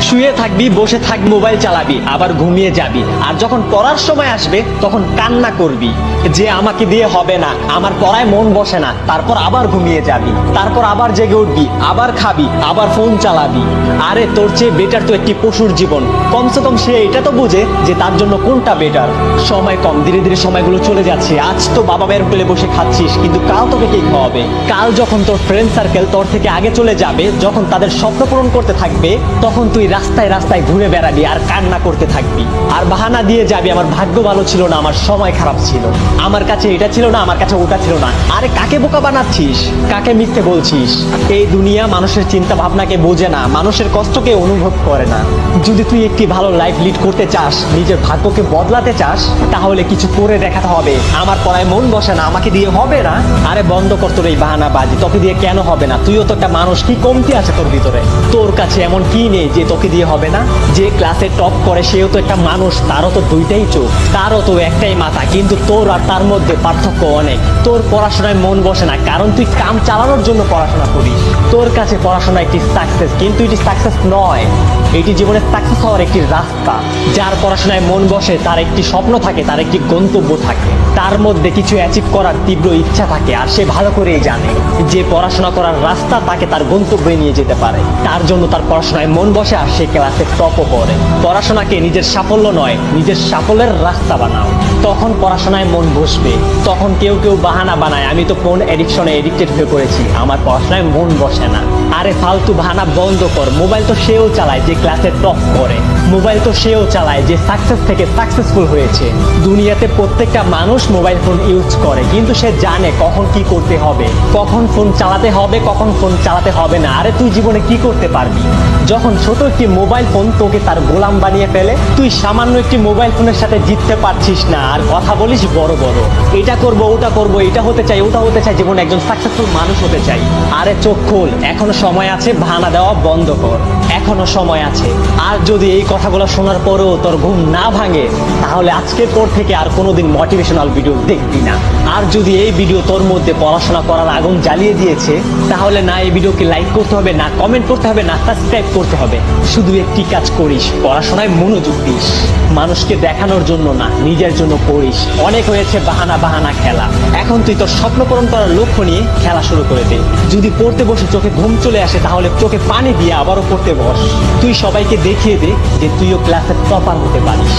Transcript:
শুয়ে থাকবি, বসে থাকবি, মোবাইল চালাবি, আবার ঘুমিয়ে যাবি। আর যখন পড়ার সময় আসবে তখন কান্না করবি যে আমাকে দিয়ে হবে না, আমার পড়ায় মন বসে না। তারপর আবার ঘুমিয়ে যাবি, তারপর আবার জেগে উঠবি, আবার খাবি, আবার ফোন চালাবি। আরে তোর চেয়ে বেটার তো একটি পশুর জীবন। কমসে কম সে এটা তো বুঝে যে তার জন্য কোনটা বেটার। সময় কম, ধীরে ধীরে সময়গুলো চলে যাচ্ছে। আজ তো বাবা বের হোটেলে বসে খাচ্ছিস, কিন্তু কাল তোকে কে খাওয়াবে? কাল যখন তোর ফ্রেন্ড সার্কেল তোর থেকে আগে চলে যাবে, যখন তাদের স্বপ্ন পূরণ করতে থাকবে, তখন তুই রাস্তায় রাস্তায় ঘুরে বেড়াবি আর কান্না করতে থাকবি আর বাহানা দিয়ে যাবি আমার ভাগ্য ভালো ছিল না, আমার সময় খারাপ ছিল, আমার কাছে এটা ছিল না, আমার কাছে ওটা ছিল না। আরে কাকে বোকা বানাচ্ছিস? কাকে মিথ্যে বলছিস? এই দুনিয়া মানুষের চিন্তা ভাবনাকে বোঝে না, মানুষের কষ্টকে অনুভব করে না। যদি তুই একটি ভালো লাইফ লিড করতে চাস, নিজের ভাগ্যকে বদলাতে চাস, তাহলে কিছু করে দেখাতে হবে। আমার পড়ায় মন বসে না, আমাকে দিয়ে হবে না। আরে বন্ধ কর তোর এই বাহানাবাজি। তোকে দিয়ে কেন হবে না? তুইও তো একটা মানুষ, কি কমতি আছে তোর ভিতরে? তোর কাছে এমন কি নেই যে তোকে দিয়ে হবে না? যে ক্লাসে টপ করে সেও তো একটা মানুষ, তারও তো দুইটাই চোখ, তারও তো একটাই মাথা, কিন্তু তোর আর তার মধ্যে পার্থক্য অনেক। তোর পড়াশোনায় মন বসে না কারণ তুই কাম চালানোর জন্য পড়াশোনা করিস। তোর কাছে পড়াশোনা একটি সাকসেস, কিন্তু এটি সাকসেস নয়। এটি জীবনের সাকসেস হওয়ার একটি রাস্তা। যার পড়াশোনায় মন বসে তার একটি স্বপ্ন থাকে, তার একটি গন্তব্য থাকে, তার মধ্যে কিছু অ্যাচিভ করার তীব্র ইচ্ছা থাকে। আর সে ভালো করেই জানে যে পড়াশোনা করার রাস্তা তাকে তার গন্তব্যে নিয়ে যেতে পারে। তার জন্য তার পড়াশোনায় মন বসে আর সে ক্লাসে টপও করে। পড়াশোনাকে নিজের সাফল্য নয়, নিজের সাফল্যের রাস্তা বানাও, তখন পড়াশোনায় মন বসবে। তখন কেউ কেউ বাহানা বানায়, আমি তো ফোন এডিকশনে এডিক্টেড হয়ে পড়েছি, আমার পড়াশোনায় মন বসে না। আরে ফালতু বাহানা বন্ধ কর। মোবাইল তো সেও চালায় যে ক্লাসে টপ করে, মোবাইল তো সেও চালায় যে সাকসেস থেকে সাকসেসফুল হয়েছে। দুনিয়াতে প্রত্যেকটা মানুষ মোবাইল ফোন ইউজ করে, কিন্তু সে জানে কখন কি করতে হবে, কখন ফোন চালাতে হবে, কখন ফোন চালাতে হবে না। আরে তুই জীবনে কি করতে পারবি যখন ছোট একটি মোবাইল ফোন তোকে তার গোলাম বানিয়ে ফেলে? তুই সামান্য একটি মোবাইল ফোনের সাথে জিততে পারছিস না, আর কথা বলিস বড় বড়, এটা করব, ওটা করব, এটা হতে চাই, ওটা হতে চাই, জীবনে একজন সাকসেসফুল মানুষ হতে চাই। আরে চোখ খোল, এখনো সময় আছে, বাহানা দেওয়া বন্ধ কর, এখনো সময় আছে। আর যদি এই কথাগুলো শোনার পরেও তোর ঘুম না ভাঙে, তাহলে আজকের পর থেকে আর কোনোদিন মোটিভেশনাল ভিডিও দেখবি না। আর যদি এই ভিডিও তোর মধ্যে পড়াশোনা করার আগুন জ্বালিয়ে দিয়েছে, তাহলে না এই ভিডিওকে লাইক করতে হবে, না কমেন্ট করতে হবে, না সাবস্ক্রাইব করতে হবে। শুধু একটি কাজ করিস, পড়াশোনায় মনোযোগ দিস। মানুষকে দেখানোর জন্য না, নিজের জন্য পড়িস। অনেক হয়েছে বাহানা বাহানা খেলা, এখন তুই তোর স্বপ্ন পূরণ করার লক্ষ্য নিয়ে খেলা শুরু করে দে। যদি পড়তে বসে চোখে ঘুম চলে আসে, তাহলে চোখে পানি দিয়ে আবারও পড়তে বস। তুই সবাইকে দেখিয়ে দে যে তুইও ক্লাসের টপার হতে পারিস।